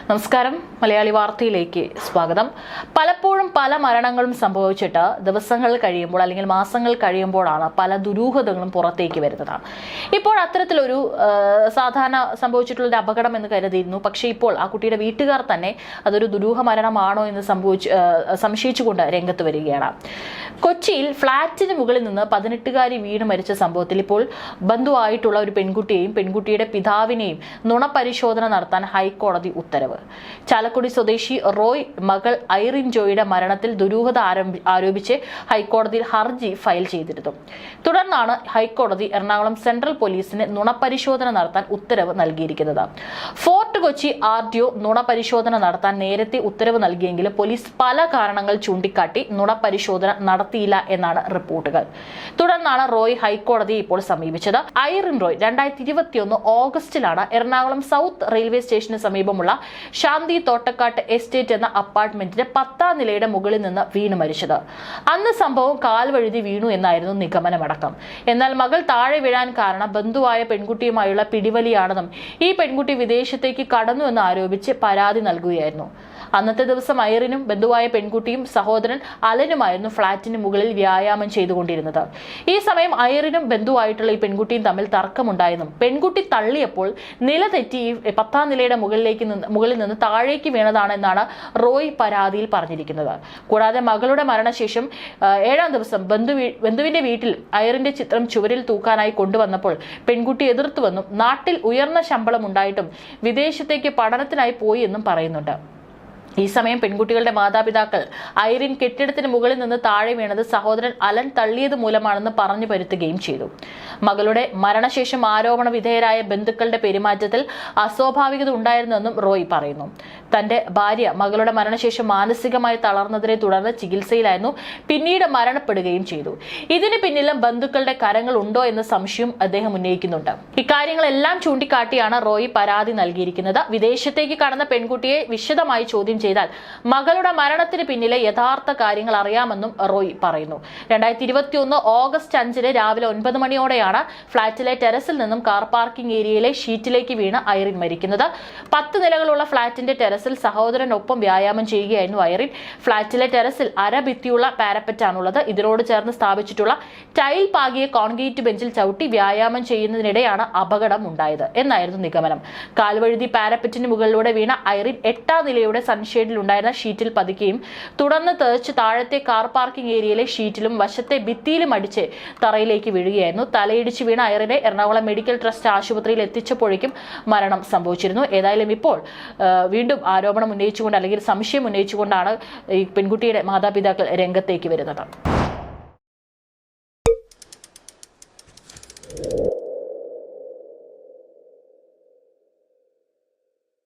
നമസ്കാരം മലയാളി വാർത്തയിലേക്ക് സ്വാഗതം. പലപ്പോഴും പല മരണങ്ങളും സംഭവിച്ചിട്ട് ദിവസങ്ങൾ കഴിയുമ്പോൾ അല്ലെങ്കിൽ മാസങ്ങൾ കഴിയുമ്പോഴാണ് പല ദുരൂഹതകളും പുറത്തേക്ക് വരുന്നത്. ഇപ്പോൾ അത്തരത്തിലൊരു സാധാരണ സംഭവിച്ചിട്ടുള്ള ഒരു അപകടം എന്ന് കരുതിയിരുന്നു. പക്ഷേ ഇപ്പോൾ ആ കുട്ടിയുടെ വീട്ടുകാർ തന്നെ അതൊരു ദുരൂഹ മരണമാണോ എന്ന് സംശയിച്ചുകൊണ്ട് രംഗത്ത് വരികയാണ്. കൊച്ചിയിൽ ഫ്ളാറ്റിന് മുകളിൽ നിന്ന് 18-കാരി വീണ് മരിച്ച സംഭവത്തിൽ ഇപ്പോൾ ബന്ധുവായിട്ടുള്ള ഒരു പെൺകുട്ടിയെയും പെൺകുട്ടിയുടെ പിതാവിനെയും നുണപരിശോധന നടത്താൻ ഹൈക്കോടതി ഉത്തരവ്. ചാലക്കുടി സ്വദേശി റോയ് മകൾ ഐറിൻ ജോയുടെ മരണത്തിൽ ദുരൂഹത ആരോപിച്ച് ഹൈക്കോടതിയിൽ ഹർജി ഫയൽ ചെയ്തിരുന്നു. തുടർന്നാണ് ഹൈക്കോടതി എറണാകുളം സെൻട്രൽ പോലീസിന് നുണപരിശോധന നടത്താൻ ഉത്തരവ് നൽകിയിരിക്കുന്നത്. ഫോർട്ട് കൊച്ചി RDO നുണപരിശോധന നടത്താൻ നേരത്തെ ഉത്തരവ് നൽകിയെങ്കിലും പോലീസ് പല കാരണങ്ങൾ ചൂണ്ടിക്കാട്ടി നുണപരിശോധന നടത്തിയില്ല എന്നാണ് റിപ്പോർട്ടുകൾ. തുടർന്നാണ് റോയ് ഹൈക്കോടതിയെ ഇപ്പോൾ സമീപിച്ചത്. ഐറിൻ റോയ് 2021 ഓഗസ്റ്റിലാണ് എറണാകുളം സൗത്ത് റെയിൽവേ സ്റ്റേഷന് സമീപമുള്ള ശാന്തി തോട്ടക്കാട്ട് എസ്റ്റേറ്റ് എന്ന അപ്പാർട്ട്മെന്റിന്റെ 10ാം നിലയുടെ മുകളിൽ നിന്ന് വീണ് മരിച്ചത്. അന്ന് സംഭവം കാൽവഴുതി വീണു എന്നായിരുന്നു നിഗമനമടക്കം. എന്നാൽ മകൾ താഴെ വീഴാൻ കാരണം ബന്ധുവായ പെൺകുട്ടിയുമായുള്ള പിടിവലിയാണെന്നും ഈ പെൺകുട്ടി വിദേശത്തേക്ക് കടന്നു എന്ന് ആരോപിച്ച് പരാതി നൽകുകയായിരുന്നു. അന്നത്തെ ദിവസം ഐറിനും ബന്ധുവായ പെൺകുട്ടിയും സഹോദരൻ അലനുമായിരുന്നു ഫ്ളാറ്റിന് മുകളിൽ വ്യായാമം ചെയ്തുകൊണ്ടിരുന്നത്. ഈ സമയം ഐറിനും ബന്ധുവായിട്ടുള്ള ഈ പെൺകുട്ടിയും തമ്മിൽ തർക്കമുണ്ടായെന്നും പെൺകുട്ടി തള്ളിയപ്പോൾ നില തെറ്റി 10ാം നിലയുടെ മുകളിൽ നിന്ന് താഴേക്ക് വീണതാണെന്നാണ് റോയ് പരാതിയിൽ പറഞ്ഞിരിക്കുന്നത്. കൂടാതെ മകളുടെ മരണശേഷം 7ാം ദിവസം ബന്ധുവിന്റെ വീട്ടിൽ ഐറിന്റെ ചിത്രം ചുവരിൽ തൂക്കാനായി കൊണ്ടുവന്നപ്പോൾ പെൺകുട്ടി എതിർത്തുവെന്നും നാട്ടിൽ ഉയർന്ന ശമ്പളം ഉണ്ടായിട്ടും വിദേശത്തേക്ക് പഠനത്തിനായി പോയി എന്നും പറയുന്നുണ്ട്. ഈ സമയം പെൺകുട്ടികളുടെ മാതാപിതാക്കൾ ഐറിൻ കെട്ടിടത്തിന് മുകളിൽ നിന്ന് താഴെ വീണത് സഹോദരൻ അലൻ തള്ളിയത് മൂലമാണെന്ന് പറഞ്ഞു വരുത്തുകയും ചെയ്തു. മകളുടെ മരണശേഷം ആരോപണ വിധേയരായ ബന്ധുക്കളുടെ പെരുമാറ്റത്തിൽ അസ്വാഭാവികത ഉണ്ടായിരുന്നെന്നും റോയ് പറയുന്നു. തന്റെ ഭാര്യ മകളുടെ മരണശേഷം മാനസികമായി തളർന്നതിനെ തുടർന്ന് ചികിത്സയിലായിരുന്നു, പിന്നീട് മരണപ്പെടുകയും ചെയ്തു. ഇതിന് പിന്നിലും ബന്ധുക്കളുടെ കരങ്ങൾ ഉണ്ടോ എന്ന സംശയം അദ്ദേഹം ഉന്നയിക്കുന്നുണ്ട്. ഇക്കാര്യങ്ങളെല്ലാം ചൂണ്ടിക്കാട്ടിയാണ് റോയ് പരാതി നൽകിയിരിക്കുന്നത്. വിദേശത്തേക്ക് കടന്ന പെൺകുട്ടിയെ വിശദമായി ചോദ്യം ചെയ്താൽ മകളുടെ മരണത്തിന് പിന്നിലെ യഥാർത്ഥ കാര്യങ്ങൾ അറിയാമെന്നും റോയ് പറയുന്നു. 2021 ഓഗസ്റ്റ് 5 രാവിലെ 9 മണിയോടെയാണ് ഫ്ളാറ്റിലെ ടെറസിൽ നിന്നും കാർ പാർക്കിംഗ് ഏരിയയിലെ ഷീറ്റിലേക്ക് വീണ് ഐറിൻ മരിക്കുന്നത്. 10 നിലകളുള്ള ഫ്ളാറ്റിന്റെ ടെറസിൽ സഹോദരനൊപ്പം വ്യായാമം ചെയ്യുകയായിരുന്നു ഐറിൻ. ഫ്ളാറ്റിലെ ടെറസിൽ അരഭിത്തിയുള്ള പാരപ്പറ്റാണുള്ളത്. ഇതിനോട് ചേർന്ന് സ്ഥാപിച്ചിട്ടുള്ള ടൈൽ പാകിയ കോൺക്രീറ്റ് ബെഞ്ചിൽ ചവിട്ടി വ്യായാമം ചെയ്യുന്നതിനിടെയാണ് അപകടം ഉണ്ടായത് എന്നായിരുന്നു നിഗമനം. കാൽവഴുതി പാരപ്പറ്റിന് മുകളിലൂടെ വീണ ഐറിൻ 8ാം നിലയുടെ ഷെഡിൽ ഉണ്ടായിരുന്ന ഷീറ്റിൽ പതിക്കുകയും തുടർന്ന് തെറിച്ച് താഴത്തെ കാർ പാർക്കിംഗ് ഏരിയയിലെ ഷീറ്റിലും വശത്തെ ഭിത്തിയിലും അടിച്ച് തറയിലേക്ക് വീഴുകയായിരുന്നു. തലയിടിച്ച് വീണ ഐറിനെ എറണാകുളം മെഡിക്കൽ ട്രസ്റ്റ് ആശുപത്രിയിൽ എത്തിച്ചപ്പോഴേക്കും മരണം സംഭവിച്ചിരുന്നു. ഏതായാലും ഇപ്പോൾ വീണ്ടും ആരോപണം ഉന്നയിച്ചുകൊണ്ട് അല്ലെങ്കിൽ സംശയം ഉന്നയിച്ചുകൊണ്ടാണ് ഈ പെൺകുട്ടിയുടെ മാതാപിതാക്കൾ രംഗത്തേക്ക് വരുന്നത്.